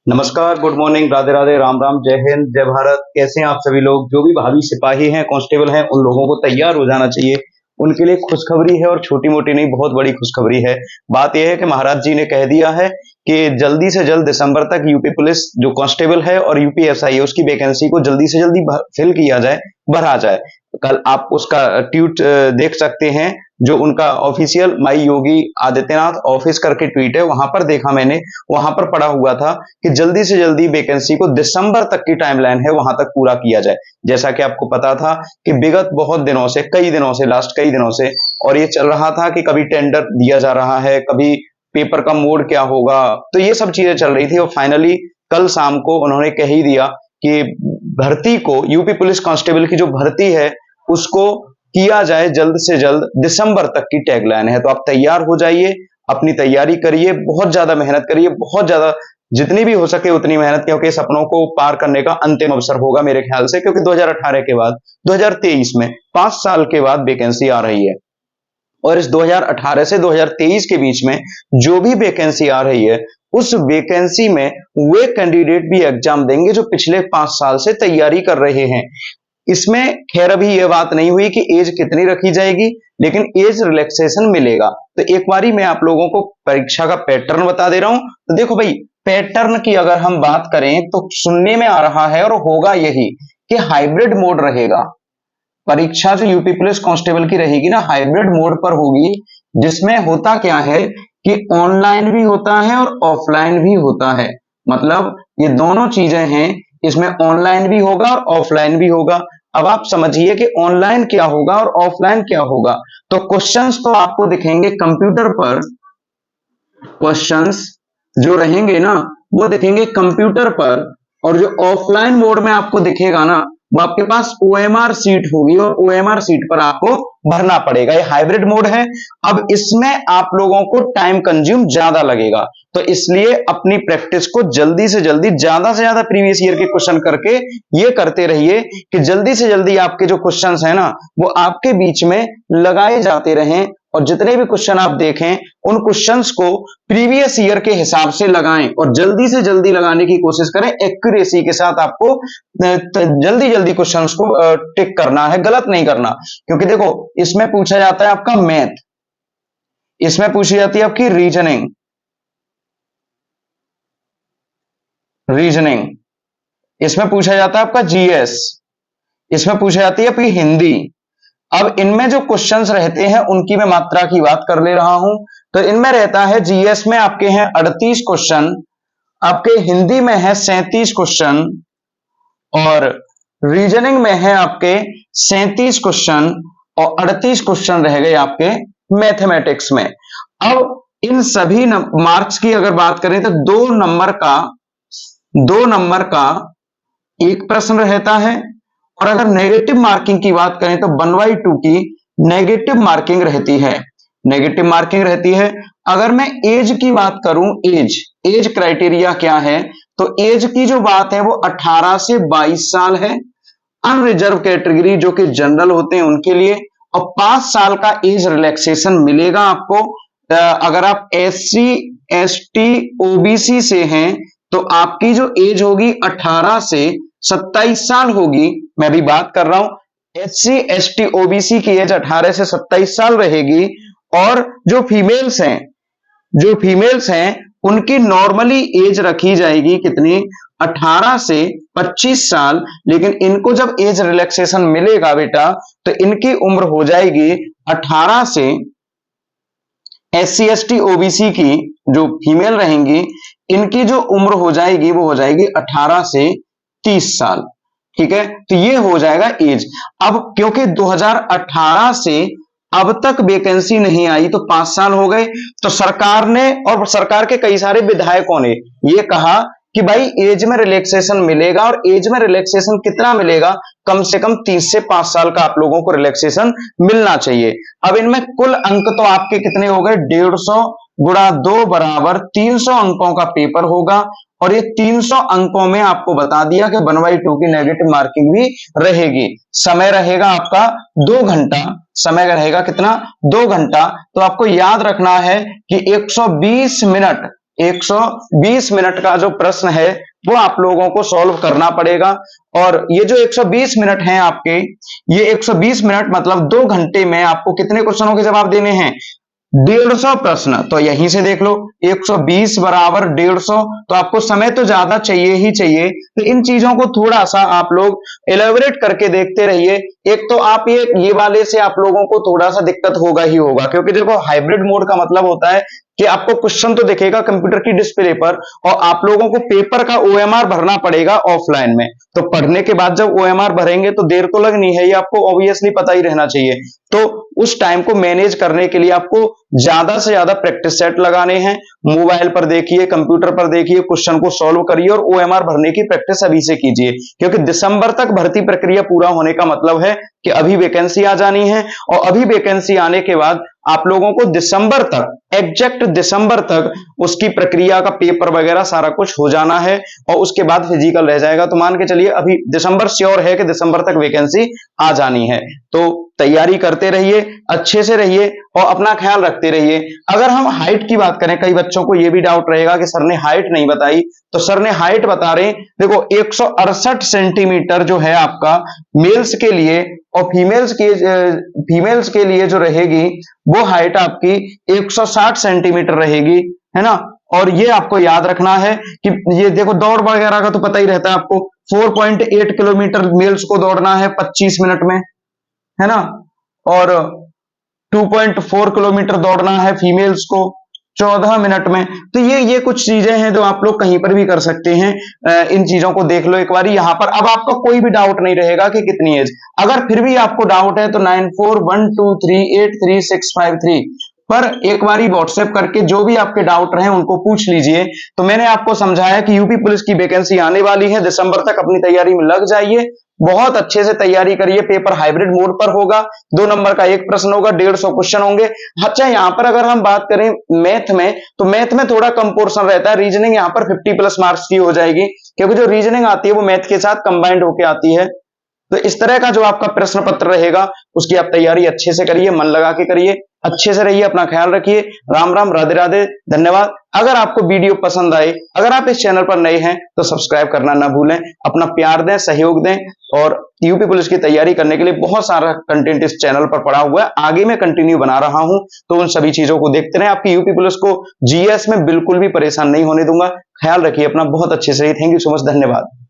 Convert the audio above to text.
नमस्कार, good morning, Radhe Radhe, Ram Ram, जय हिंद, जय भारत। कैसे हैं आप सभी लोग? जो भी भावी सिपाही हैं, कांस्टेबल हैं, उन लोगों को तैयार हो जाना चाहिए। उनके लिए खुशखबरी है और छोटी मोटी नहीं, बहुत बड़ी खुशखबरी है। बात यह है कि महाराज जी ने कह दिया है कि जल्दी से जल्द दिसंबर तक यूपी पुलिस जो कांस्टेबल है और यूपीएसआई है उसकी वैकेंसी को जल्दी से जल्दी फिल किया जाए, भरा जाए। कल आप उसका ट्वीट देख सकते हैं, जो उनका ऑफिशियल माई योगी आदित्यनाथ ऑफिस करके ट्वीट है, वहां पर देखा मैंने। वहां पर पड़ा हुआ था कि जल्दी से जल्दी वैकेंसी को दिसंबर तक की टाइमलाइन है वहां तक पूरा किया जाए। जैसा कि आपको पता था कि विगत बहुत दिनों से, कई दिनों से, लास्ट कई दिनों से और ये चल रहा था कि कभी टेंडर दिया जा रहा है, कभी पेपर का मोड क्या होगा, तो ये सब चीजें चल रही थी और फाइनली कल शाम को उन्होंने कह ही दिया कि भर्ती को, यूपी पुलिस कांस्टेबल की जो भर्ती है उसको किया जाए जल्द से जल्द, दिसंबर तक की टैगलाइन है। तो आप तैयार हो जाइए, अपनी तैयारी करिए, बहुत ज्यादा मेहनत करिए, बहुत ज्यादा, जितनी भी हो सके उतनी मेहनत, क्योंकि सपनों को पार करने का अंतिम अवसर होगा मेरे ख्याल से। क्योंकि 2018 के बाद 2023 में 5 साल के बाद वैकेंसी आ रही है और इस 2018 से 2023 के बीच में जो भी वैकेंसी आ रही है उस वैकेंसी में वे कैंडिडेट भी एग्जाम देंगे जो पिछले 5 साल से तैयारी कर रहे हैं। इसमें खैर अभी यह बात नहीं हुई कि एज कितनी रखी जाएगी, लेकिन एज रिलैक्सेशन मिलेगा। तो एक बारी मैं आप लोगों को परीक्षा का पैटर्न बता दे रहा हूं। तो देखो भाई, पैटर्न की अगर हम बात करें तो सुनने में आ रहा है और होगा यही कि हाइब्रिड मोड रहेगा। परीक्षा जो यूपी पुलिस कांस्टेबल की रहेगी ना, हाइब्रिड मोड पर होगी, जिसमें होता क्या है कि ऑनलाइन भी होता है और ऑफलाइन भी होता है। मतलब ये दोनों चीजें हैं, इसमें ऑनलाइन भी होगा और ऑफलाइन भी होगा। अब आप समझिए कि ऑनलाइन क्या होगा और ऑफलाइन क्या होगा। तो क्वेश्चंस तो आपको दिखेंगे कंप्यूटर पर, क्वेश्चंस जो रहेंगे ना वो दिखेंगे कंप्यूटर पर, और जो ऑफलाइन मोड में आपको दिखेगा ना वो आपके पास ओएमआर सीट होगी और ओएमआर सीट पर आपको भरना पड़ेगा। ये हाइब्रिड मोड है। अब इसमें आप लोगों को टाइम कंज्यूम ज्यादा लगेगा, तो इसलिए अपनी प्रैक्टिस को जल्दी से जल्दी, ज्यादा से ज्यादा प्रीवियस ईयर के क्वेश्चन करके ये करते रहिए कि जल्दी से जल्दी आपके जो क्वेश्चंस है ना वो आपके बीच में लगाए जाते रहें। और जितने भी क्वेश्चन आप देखें उन क्वेश्चंस को प्रीवियस ईयर के हिसाब से लगाएं और जल्दी से जल्दी लगाने की कोशिश करें। एक्यूरेसी के साथ आपको जल्दी जल्दी क्वेश्चंस को टिक करना है, गलत नहीं करना। क्योंकि देखो, इसमें पूछा जाता है आपका मैथ, इसमें पूछी जाती है आपकी रीजनिंग, इसमें पूछा जाता है आपका जीएस, इसमें पूछा जाती है आपकी हिंदी। अब इनमें जो क्वेश्चंस रहते हैं उनकी मैं मात्रा की बात कर ले रहा हूं। तो इनमें रहता है, जीएस में आपके हैं 38 क्वेश्चन, आपके हिंदी में है 37 क्वेश्चन, और रीजनिंग में है आपके 37 क्वेश्चन, और 38 क्वेश्चन रह गए आपके मैथमेटिक्स में। अब इन सभी मार्क्स की अगर बात करें तो 2 नंबर का एक प्रश्न रहता है, और अगर नेगेटिव मार्किंग की बात करें तो 1/2 की नेगेटिव मार्किंग रहती है, नेगेटिव मार्किंग रहती है। अगर मैं एज की बात करूं, एज क्राइटेरिया क्या है, तो एज की जो बात है वो 18 से 22 साल है। अनरिजर्व कैटेगरी जो कि जनरल होते हैं उनके लिए, और 5 साल का एज रिलैक्सेशन मिलेगा आपको। अगर आप SC ST OBC से हैं तो आपकी जो एज होगी 18 से 27 साल होगी। मैं भी बात कर रहा हूं SC ST OBC की एज 18 से 27 साल रहेगी। और जो फीमेल्स हैं उनकी नॉर्मली एज रखी जाएगी कितनी, 18 से 25 साल। लेकिन इनको जब एज रिलैक्सेशन मिलेगा बेटा तो इनकी उम्र हो जाएगी 18 से, SC ST OBC की जो फीमेल रहेंगी इनकी जो उम्र हो जाएगी वो हो जाएगी 18 से 30 साल। ठीक है, तो ये हो जाएगा एज। अब क्योंकि 2018 से अब तक वैकेंसी नहीं आई तो 5 साल हो गए, तो सरकार ने और सरकार के कई सारे विधायकों ने ये कहा कि भाई एज में रिलैक्सेशन मिलेगा। और एज में रिलैक्सेशन कितना मिलेगा, कम से कम 30 से 5 साल का आप लोगों को रिलैक्सेशन मिलना चाहिए। अब इनमें कुल अंक तो आपके कितने हो गए, 150 गुणा 2 बराबर 300 अंकों का पेपर होगा। और ये 300 अंकों में आपको बता दिया कि 1/2 की नेगेटिव मार्किंग भी रहेगी। समय रहेगा आपका 2 घंटा, समय रहेगा कितना, 2 घंटा। तो आपको याद रखना है कि 120 मिनट 120 मिनट का जो प्रश्न है वो आप लोगों को सॉल्व करना पड़ेगा। और ये जो 120 मिनट हैं आपके, ये 120 मिनट मतलब 2 घंटे में आपको कितने क्वेश्चनों के जवाब देने हैं? 150 प्रश्न। तो यहीं से देख लो 120 बराबर 150, तो आपको समय तो ज्यादा चाहिए ही चाहिए। तो इन चीजों को थोड़ा सा आप लोग एलेबोरेट करके देखते रहिए। एक तो आप ये वाले से आप लोगों को थोड़ा सा दिक्कत होगा ही होगा, क्योंकि देखो हाइब्रिड मोड का मतलब होता है कि आपको क्वेश्चन तो दिखेगा कंप्यूटर की डिस्प्ले पर और आप लोगों को पेपर का ओएमआर भरना पड़ेगा ऑफलाइन में। तो पढ़ने के बाद जब ओएमआर भरेंगे तो देर तो लगनी है, ये आपको ऑब्वियसली पता ही रहना चाहिए। तो उस टाइम को मैनेज करने के लिए आपको ज्यादा से ज्यादा प्रैक्टिस सेट लगाने हैं। मोबाइल पर देखिए, कंप्यूटर पर देखिए, क्वेश्चन को सॉल्व करिए और ओएमआर भरने की प्रैक्टिस अभी से कीजिए, क्योंकि दिसंबर तक भर्ती प्रक्रिया पूरा होने का मतलब है कि अभी वैकेंसी आ जानी है और अभी वैकेंसी आने के बाद आप लोगों को दिसंबर तक, एग्जैक्ट दिसंबर तक उसकी प्रक्रिया का पेपर वगैरह सारा कुछ हो जाना है और उसके बाद फिजिकल रह जाएगा। तो मान के चलिए अभी दिसंबर श्योर है कि दिसंबर तक वैकेंसी आ जानी है। तो तैयारी करते रहिए, अच्छे से रहिए और अपना ख्याल रखते रहिए। अगर हम हाइट की बात करें, कई बच्चों को यह भी डाउट रहेगा कि सर ने हाइट नहीं बताई, तो सर ने हाइट बता रहे। देखो 168 सेंटीमीटर जो है आपका मेल्स के लिए और फीमेल्स के लिए जो रहेगी वो हाइट आपकी 160 सेंटीमीटर रहेगी, है ना। और ये आपको याद रखना है कि ये देखो दौड़ वगैरह का तो पता ही रहता है आपको, 4.8 किलोमीटर मेल्स को दौड़ना है 25 मिनट में, है ना। और 2.4 किलोमीटर दौड़ना है फीमेल्स को 14 मिनट में। तो ये कुछ चीजें हैं जो आप लोग कहीं पर भी कर सकते हैं। इन चीजों को देख लो एक बार यहां पर। अब आपका कोई भी डाउट नहीं रहेगा कि कितनी एज। अगर फिर भी आपको डाउट है तो 9412383653 पर एक बारी व्हाट्सएप करके जो भी आपके डाउट रहे उनको पूछ लीजिए। तो मैंने आपको समझाया कि यूपी पुलिस की वैकेंसी आने वाली है, दिसंबर तक अपनी तैयारी में लग जाइए, बहुत अच्छे से तैयारी करिए। पेपर हाइब्रिड मोड पर होगा, 2 नंबर का एक प्रश्न होगा, 150 क्वेश्चन होंगे। अच्छा यहां पर अगर हम बात करें मैथ में, तो मैथ में थोड़ा कम पोर्शन रहता है। रीजनिंग यहां पर 50+ मार्क्स की हो जाएगी, क्योंकि जो रीजनिंग आती है वो मैथ के साथ कंबाइंड होकर आती है। तो इस तरह का जो आपका प्रश्न पत्र रहेगा उसकी आप तैयारी अच्छे से करिए, मन लगा के करिए, अच्छे से रहिए, अपना ख्याल रखिए। राम राम, राधे राधे, धन्यवाद। अगर आपको वीडियो पसंद आए, अगर आप इस चैनल पर नए हैं तो सब्सक्राइब करना ना भूलें, अपना प्यार दें, सहयोग दें। और यूपी पुलिस की तैयारी करने के लिए बहुत सारा कंटेंट इस चैनल पर पड़ा हुआ है, आगे मैं कंटिन्यू बना रहा हूं, तो उन सभी चीजों को देखते रहें। आपकी यूपी पुलिस को जीएस में बिल्कुल भी परेशान नहीं होने दूंगा। ख्याल रखिए अपना, बहुत अच्छे से। थैंक यू सो मच, धन्यवाद।